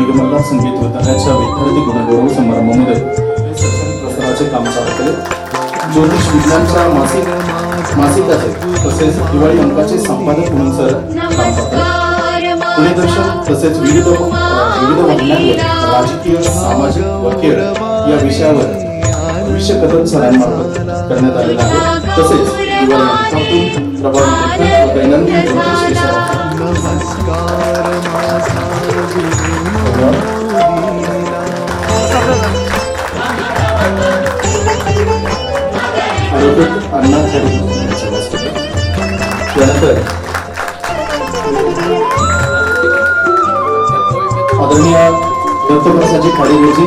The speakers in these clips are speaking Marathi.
मेघमल्हार संगीत विद्यालयाच्या विद्यार्थी गुणगौरव समारंभामध्ये प्रसाराचे काम चालू केले. ज्योतिष विज्ञानच्या मासिकाचे तसेच दिवाळी अंकाचे संपादक म्हणून सर काम करतात. पुणे दर्शन तसेच विविध वाहिन्यांवर राजकीय, सामाजिक व खेळ या विषयावर विषयकथन सरांमार्फत करण्यात आलेलं आहे. तसेच दिवाळी अंकातून प्रभावित दैनंदिन ज्योतिष विषयावर त्यानंतर आदरणीय दत्तप्रसादजी खाडेजी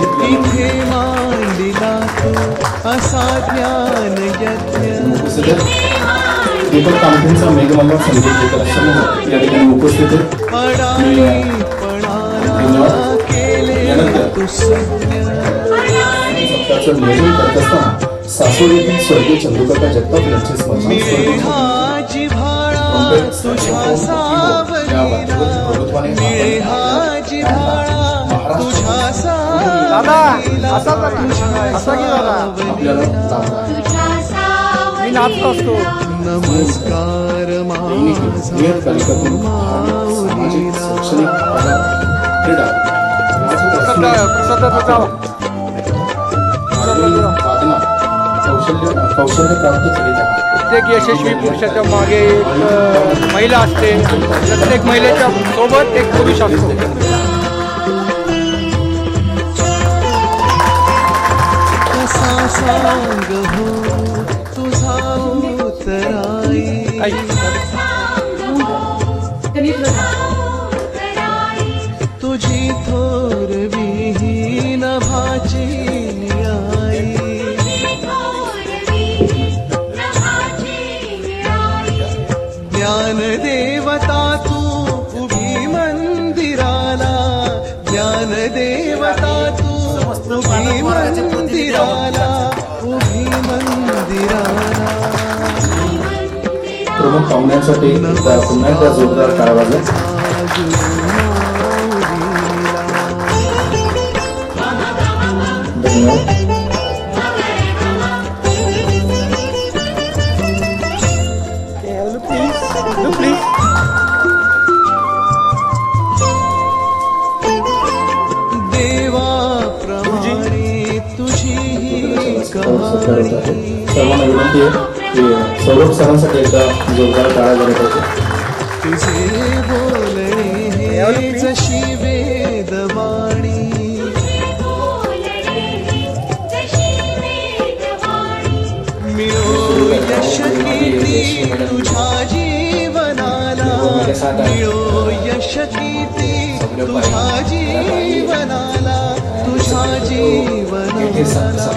दीपक कामठेंचा मेघमल्हार संगीत समूह या ठिकाणी उपस्थित आहे. यानंतर सप्ताहाचं नियोजन करत असताना सासवड येथील स्वर्गीय चंद्रकांत जगताप यांचे स्मरणार्थ नमस्कार सामाजिक, शैक्षणिक, क्रीडा कौशल्य प्राप्त करीत आहात. प्रत्येक यशस्वी पुरुषाच्या मागे एक महिला असते. प्रत्येक महिलेच्या सोबत एक पुरुष असतो. तुझी थोर विहीन भाची ज्ञान देवता तू उभी मंदिराला, ज्ञान देवता तू उभी मंदिराला, उभी मंदिराला. प्रमुख पाहुण्यांसाठी पुन्हा एकदा जोरदार टाळ्या वाजवा. धन्यवाद. सर्वांना विनंती आहे की सौरभ सरांसाठी एकदा जोरदार टाळ्या झाल्या पाहिजे. तुझे बोलणे जशी वेदवाणी, मिळो यश कीर्ती तुझ्या जीवनाला, मिळो यश कीर्ती तुझ्या जीवनाला, तुझ्या जीवनाला.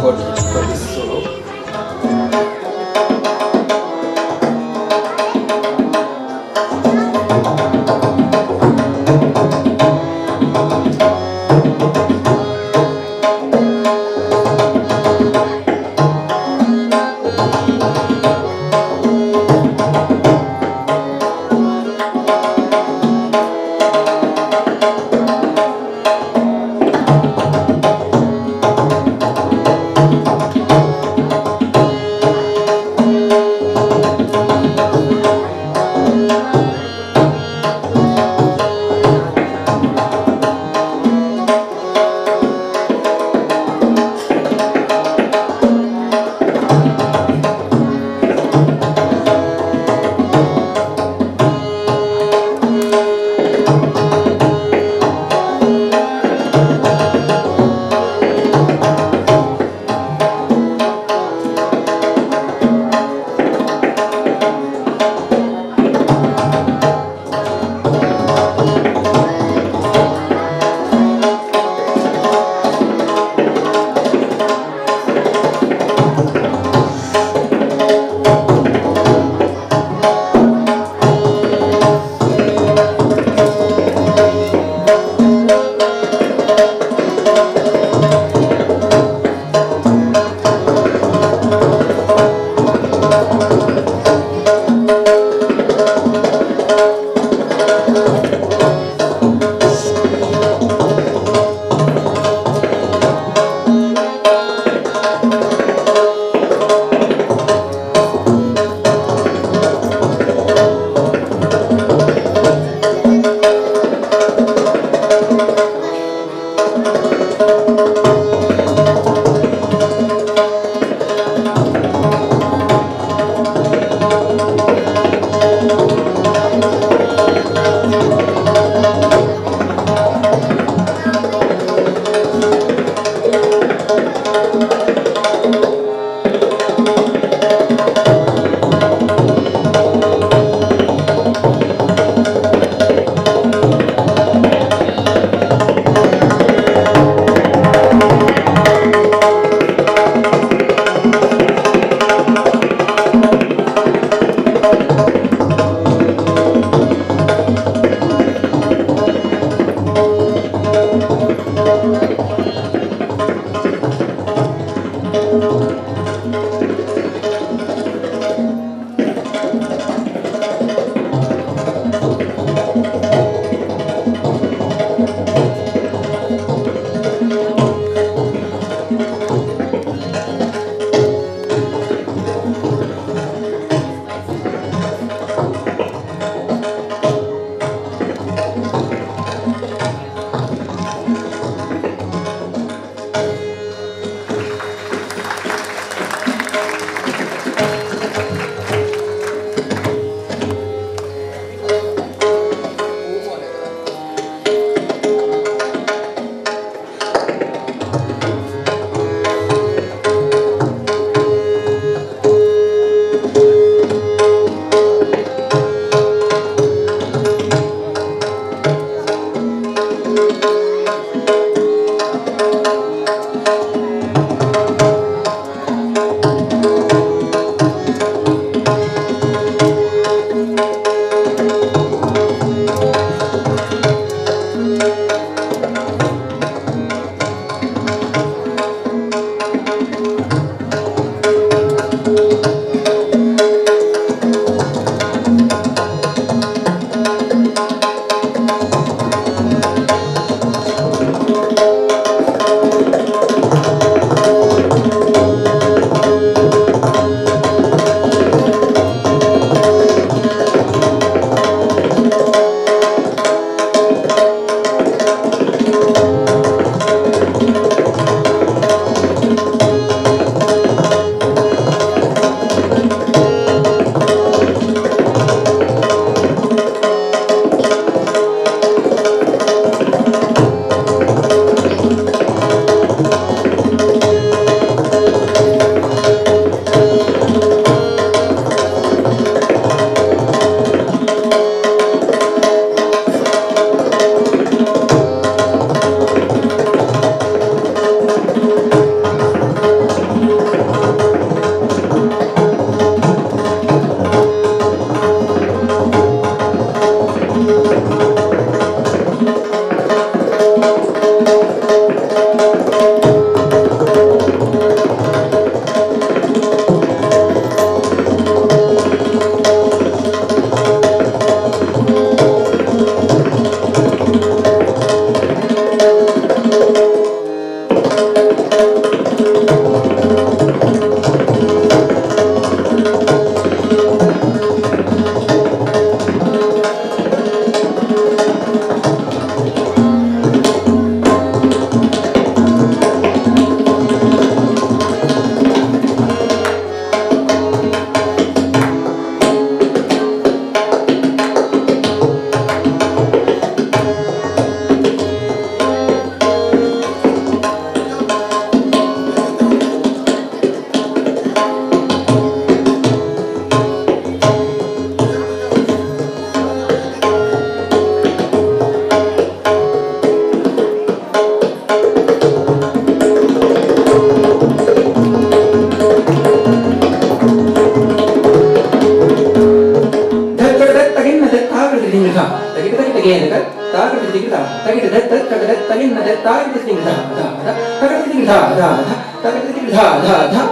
घेन ग ताकड तिक धा तगिड धत धत तगड तगिन न ताकड तिक धा धा धा तगड तिक धा धा धा तगड तिक धा धा धा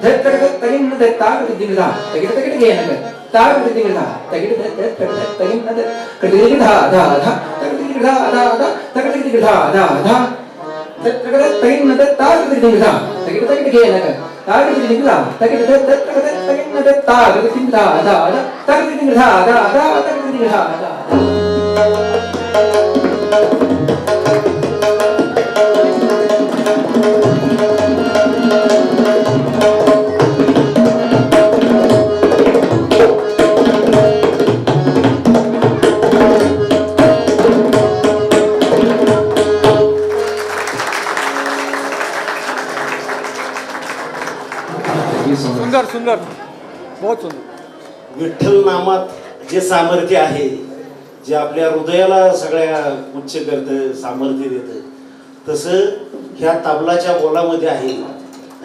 धत तगड तगिन न ताकड तिक धा तगिड तगिड घेन ग ताकड तिक धा तगिड धत धत तगड तगिन न तगड तिक धा धा धा तगड तिक धा धा धा तगड तिक धा धा धा तगड तगिन न ताकड तिक धा तगिड तगिड घेन ग ताकड तिक धा तगिड धत धत तगड तगिन न ताकड तिक धा धा धा तगड तिक धा धा धा तगड तिक धा धा सुंदर सुंदर बहुत सुंदर. विठ्ठल नामात जे सामर्थ्य आहे, जे आपल्या हृदयाला सगळ्या उच्च करतं, सामर्थ्य देतं, तसं ह्या तबलाच्या बोलामध्ये आहे,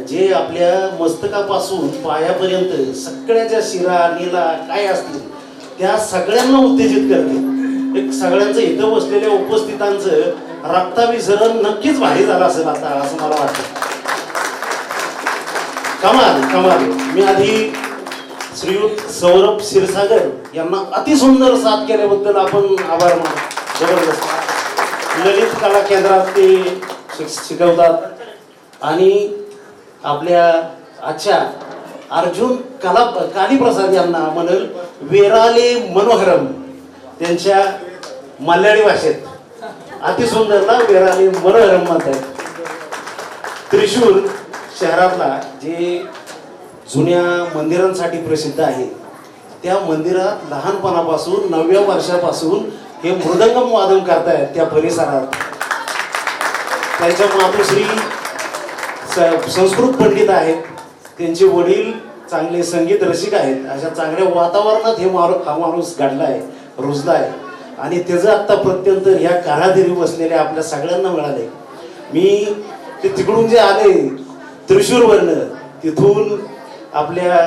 जे आपल्या मस्तकापासून पायापर्यंत सगळ्याच्या शिरा नीला काय असतील त्या सगळ्यांना उत्तेजित करते. एक सगळ्यांचं इथं बसलेल्या उपस्थितांचं रक्ताभिसरण नक्कीच भारी झालं असेल आता, असं मला वाटतं. कमाल कमाल. मी आधी श्रीयुत सौरभ क्षीरसागर यांना अतिसुंदर साथ केल्याबद्दल आपण आभार मानतो. जबरदस्त. ललित कला केंद्रात ते शिकवतात आणि आपल्या आजच्या अर्जुन कालीप्रसाद यांना म्हणल वेराले मनोहरम त्यांच्या मल्याळी भाषेत अतिसुंदरला वेराले मनोहरम म्हणतात. त्रिशूर शहरातला जे जुन्या मंदिरांसाठी प्रसिद्ध आहे, त्या मंदिरात लहानपणापासून 9व्या वर्षापासून हे मृदंगम वादन करतायत. त्या परिसरात त्यांच्या मातोश्री संस्कृत पंडित आहेत, त्यांचे वडील चांगले संगीत रसिक आहेत. अशा चांगल्या वातावरणात हा माणूस घडला आहे, रुजला आहे आणि त्याचं आत्ता प्रत्यंतर ह्या कारागिरी बसलेल्या आपल्या सगळ्यांना मिळाले. मी ते तिकडून जे आले त्रिशूरवरनं, तिथून आपल्या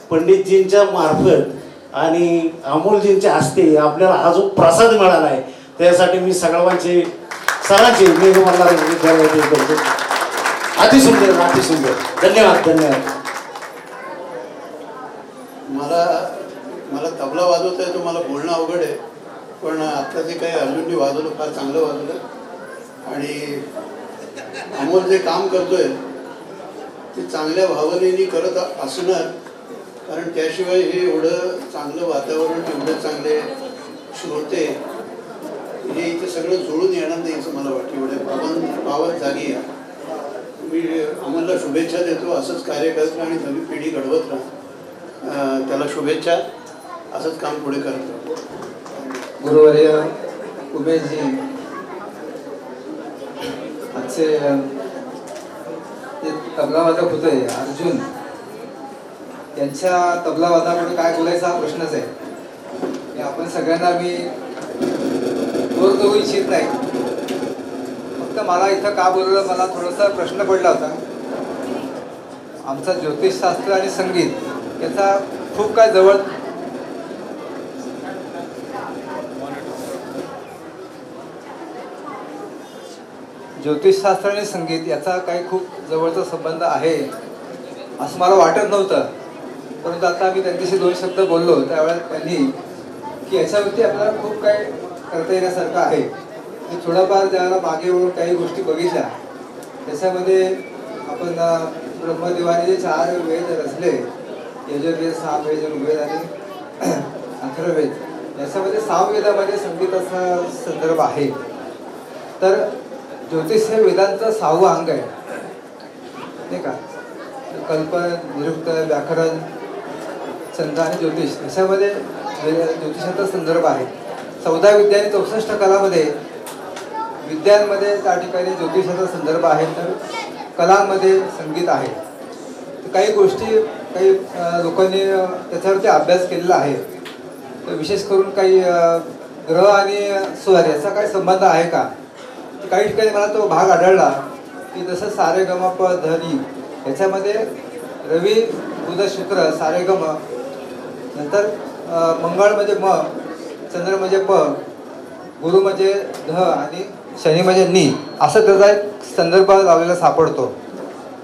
पंडितजींच्या मार्फत आणि अमोलजींच्या हस्ते आपल्याला हा जो प्रसाद मिळाला आहे, त्यासाठी मी सगळ्यांचे सरांचे मी तुम्हाला करतो. अतिसुंदर अतिसुंदर. धन्यवाद धन्यवाद. मला तबला वाजवता येतो, मला बोलणं अवघड आहे, पण आता जे काही अर्जुनने वाजवलं फार चांगलं वाजवलं आणि अमोल जे काम करतोय ते चांगल्या भावनेने करत असणार, कारण त्याशिवाय हे एवढं चांगलं वातावरण, एवढे चांगले श्रोते हे इथे सगळं जुळून येणार नाही असं मला वाटतं. एवढे पावन जागी आहे. मी अमोलला शुभेच्छा देतो. असंच कार्य करत राहा आणि नवी पिढी घडवत राहा. त्याला शुभेच्छा. असंच काम पुढे करत राहा. गुरुवर्य उमेशजी आजचे तबलावादक होते अर्जुन यांच्या तबलावादनाकडे काय बोलायचा हा प्रश्नच आहे. आपण सगळ्यांना मी जोर करू इच्छित नाही, फक्त मला इथं का बोलवलं, मला थोडासा प्रश्न पडला होता. आमचा ज्योतिषशास्त्र आणि संगीत याचा खूप काय जवळ ज्योतिषशास्त्र आणि संगीत याचा काही खूप जवळचा संबंध आहे असं मला वाटत नव्हतं. परंतु आता मी त्यांच्याशी 2 शब्द बोललो त्यावेळेस त्यांनी की याच्यावरती आपल्याला खूप काय करता येण्यासारखं आहे. मी थोडाफार ज्याला मागे वळून काही गोष्टी बघितल्या, त्याच्यामध्ये आपण ब्रह्मदेवाने जे 4 वेद रचले, यजुर्वेद, सामवेद, ऋग्वेद आणि अथर्ववेद, याच्यामध्ये सामवेदामध्ये संगीताचा संदर्भ आहे. तर ज्योतिष हे वेदांचं 6वं अंग आहे, नाही का. कल्पन, निरुक्त, व्याकरण, छंद आणि ज्योतिष याच्यामध्ये ज्योतिषाचा संदर्भ आहे. 14 विद्या आणि 64 कलामध्ये विद्यांमध्ये त्या ठिकाणी ज्योतिषाचा संदर्भ आहे, तर कलांमध्ये संगीत आहे. तर काही गोष्टी काही लोकांनी त्याच्यावरती अभ्यास केलेला आहे. तर विशेष करून काही ग्रह आणि स्वर याचा काही संबंध आहे का. काही ठिकाणी मला तो भाग आढळला की जसं सारे गम प ध नी याच्यामध्ये रवी बुध शुक्र सारे गम, नंतर मंगळ म्हणजे म, चंद्र म्हणजे प, गुरु म्हणजे ध आणि शनी म्हणजे नी, असं त्याचा एक संदर्भ लावलेला सापडतो.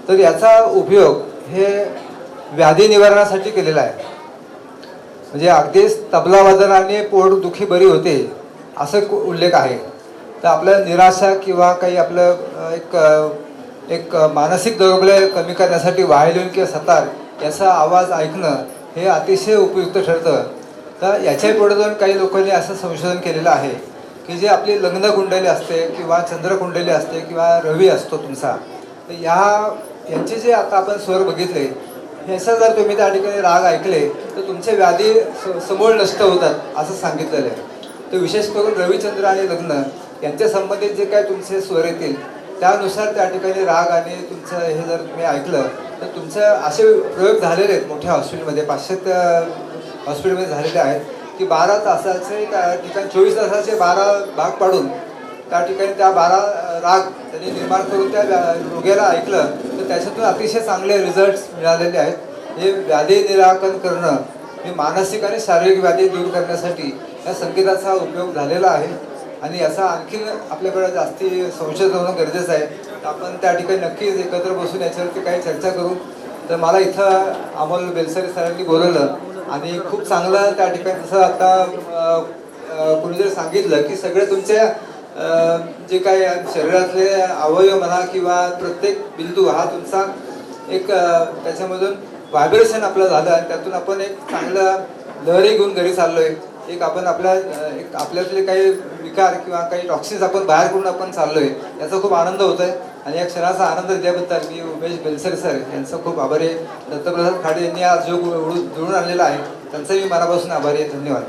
तर याचा उपयोग हे व्याधी निवारणासाठी केलेला आहे. म्हणजे अगदीच तबला वादनाने पोटदुखी बरी होते असं उल्लेख आहे. तर आपलं निराशा किंवा काही आपलं एक मानसिक दौर्बल्य कमी करण्यासाठी व्हायोलिन किंवा सतार याचा आवाज ऐकणं हे अतिशय उपयुक्त ठरतं. तर याच्याही पुढे जाऊन काही लोकांनी असं संशोधन केलेलं आहे की जे आपली लग्न कुंडली असते किंवा चंद्र कुंडली असते किंवा रवी असतो तुमचा, तर यांचे जे आता आपण स्वर बघितले ह्याचा जर तुम्ही त्या ठिकाणी राग ऐकले तर तुमचे व्याधी समूळ नष्ट होतात असं सांगितलेलं आहे. तर विशेष करून रविचंद्र आणि लग्न यांच्या संबंधित जे काय तुमचे स्वर येतील त्यानुसार त्या ठिकाणी राग आणि तुमचं हे जर तुम्ही ऐकलं तर तुमचं असे प्रयोग झालेले आहेत मोठ्या हॉस्पिटलमध्ये, पाश्चात्य हॉस्पिटलमध्ये झालेले आहेत की 12 तासाचे त्या ठिकाणी 24 तासाचे 12 भाग पाडून त्या ठिकाणी त्या 12 राग त्यांनी निर्माण करून त्या रोग्याला ऐकलं तर त्याच्यातून अतिशय चांगले रिझल्ट्स मिळालेले आहेत. हे व्याधी निराकरण करणं हे मानसिक आणि शारीरिक व्याधी दूर करण्यासाठी या संगीताचा उपयोग झालेला आहे. आणि याचा आणखीन आपल्याकडे जास्ती संशोधन होणं गरजेचं आहे. आपण त्या ठिकाणी नक्कीच एकत्र बसून याच्यावरती काही चर्चा करू. तर मला इथं अमोल बेलसरे सरांनी बोलवलं आणि खूप चांगलं त्या ठिकाणी जसं आता कुणीतरी सांगितलं की सगळे तुमच्या जे काही शरीरातले अवयव म्हणा किंवा प्रत्येक बिंदू हा तुमचा एक त्याच्यामधून व्हायब्रेशन आपलं झालं आणि त्यातून आपण एक चांगलं लहरी घेऊन घरी चाललोय. एक आपण आपल्यातले काही विकार किंवा काही टॉक्सिन्स आपण बाहेर करून आपण चाललोय याचा खूप आनंद होतोय. आणि या क्षणाचा आनंद दिल्याबद्दल मी उमेश बेलसरे सर यांचं खूप आभारी आहे. दत्तप्रसाद खाडे यांनी आज जो जुळून आणलेला आहे त्यांचाही मी मनापासून आभारी आहे. धन्यवाद.